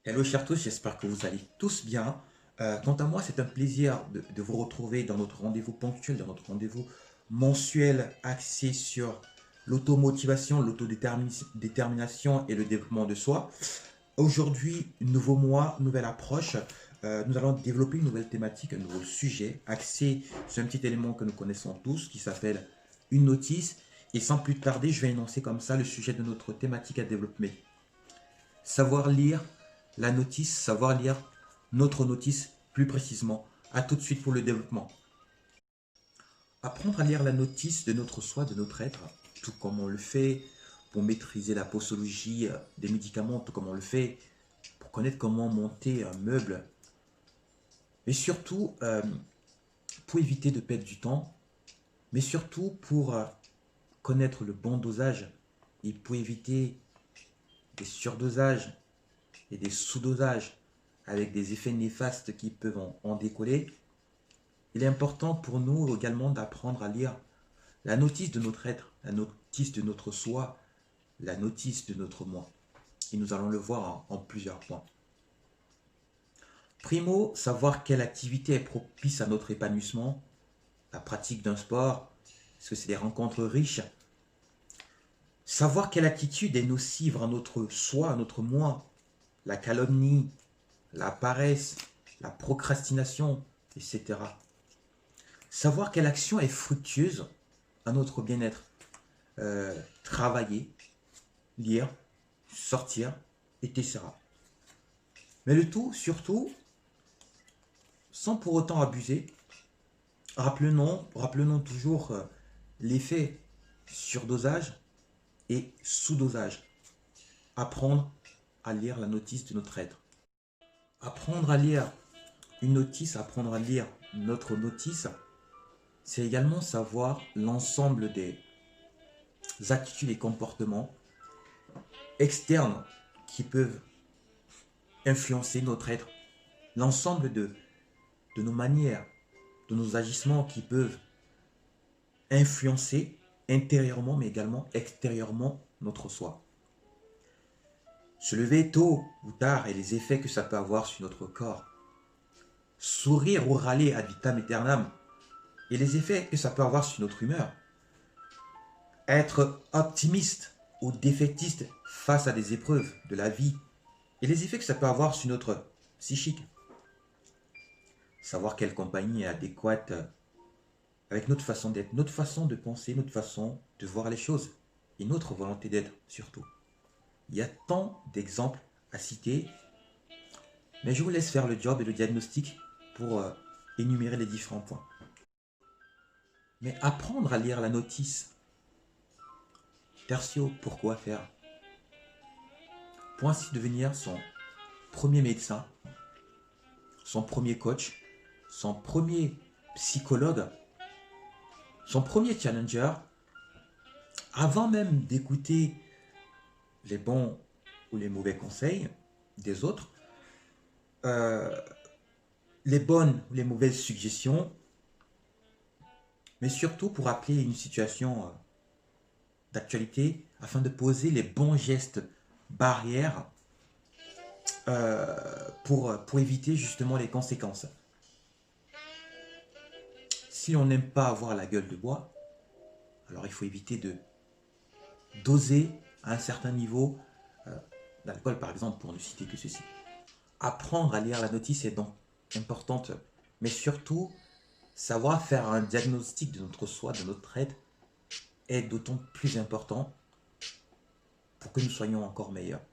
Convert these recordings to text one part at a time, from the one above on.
Hello chers tous, j'espère que vous allez tous bien. Quant à moi, c'est un plaisir de vous retrouver dans notre rendez-vous ponctuel, dans notre rendez-vous mensuel axé sur l'automotivation, l'autodétermination et le développement de soi. Aujourd'hui, nouveau mois, nouvelle approche. Nous allons développer une nouvelle thématique, un nouveau sujet axé sur un petit élément que nous connaissons tous qui s'appelle une notice. Et sans plus tarder, je vais énoncer comme ça le sujet de notre thématique à développer. Savoir lire la notice, savoir lire notre notice plus précisément. A tout de suite pour le développement. Apprendre à lire la notice de notre soi, de notre être, tout comme on le fait pour maîtriser la posologie des médicaments, tout comme on le fait pour connaître comment monter un meuble, mais surtout pour éviter de perdre du temps, mais surtout pour connaître le bon dosage et pour éviter des surdosages et des sous-dosages avec des effets néfastes qui peuvent en décoller. Il est important pour nous également d'apprendre à lire la notice de notre être, la notice de notre soi, la notice de notre moi. Et nous allons le voir en plusieurs points. Primo, savoir quelle activité est propice à notre épanouissement, la pratique d'un sport, est-ce que c'est des rencontres riches, savoir quelle attitude est nocive à notre soi, à notre moi, la calomnie, la paresse, la procrastination, etc. Savoir quelle action est fructueuse à notre bien-être. Travailler, lire, sortir, etc. Mais le tout, surtout, sans pour autant abuser, rappelons toujours l'effet surdosage et sous-dosage. Apprendre à lire la notice de notre être. Apprendre à lire une notice, apprendre à lire notre notice, c'est également savoir l'ensemble des attitudes et comportements externes qui peuvent influencer notre être, l'ensemble de nos manières, de nos agissements qui peuvent influencer intérieurement mais également extérieurement notre soi. Se lever tôt ou tard et les effets que ça peut avoir sur notre corps. Sourire ou râler ad vitam aeternam et les effets que ça peut avoir sur notre humeur. Être optimiste ou défaitiste face à des épreuves de la vie et les effets que ça peut avoir sur notre psychique. Savoir quelle compagnie est adéquate avec notre façon d'être, notre façon de penser, notre façon de voir les choses et notre volonté d'être surtout. Il y a tant d'exemples à citer, mais je vous laisse faire le job et le diagnostic pour énumérer les différents points. Mais apprendre à lire la notice. Tertio, pourquoi faire? Pour ainsi devenir son premier médecin, son premier coach, son premier psychologue, son premier challenger, avant même d'écouter les bons ou les mauvais conseils des autres, euh, les bonnes ou les mauvaises suggestions, mais surtout pour appeler une situation d'actualité afin de poser les bons gestes barrières pour éviter justement les conséquences. Si on n'aime pas avoir la gueule de bois, alors il faut éviter de doser à un certain niveau d'alcool par exemple pour ne citer que ceci. Apprendre à lire la notice est donc importante, mais surtout savoir faire un diagnostic de notre soi, de notre être est d'autant plus important pour que nous soyons encore meilleurs.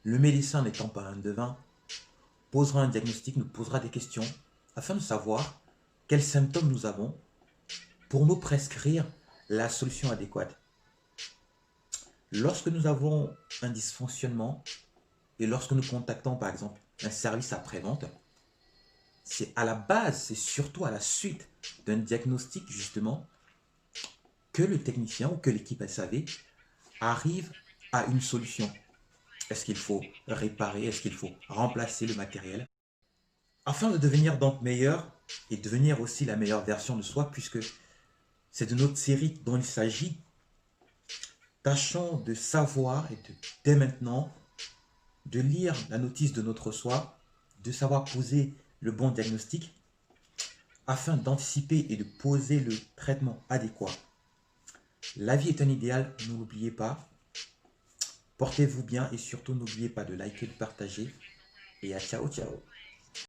Le médecin n'étant pas un devin, posera un diagnostic, nous posera des questions afin de savoir quels symptômes nous avons pour nous prescrire la solution adéquate. Lorsque nous avons un dysfonctionnement et lorsque nous contactons par exemple un service après-vente, c'est à la base, c'est surtout à la suite d'un diagnostic justement que le technicien ou que l'équipe SAV arrive à une solution. Est-ce qu'il faut réparer? Est-ce qu'il faut remplacer le matériel? Afin de devenir donc meilleur et devenir aussi la meilleure version de soi, puisque c'est de notre série dont il s'agit, tâchons de savoir et de, dès maintenant, de lire la notice de notre soi, de savoir poser le bon diagnostic afin d'anticiper et de poser le traitement adéquat. La vie est un idéal, ne l'oubliez pas. Portez-vous bien et surtout n'oubliez pas de liker, de partager et à ciao ciao.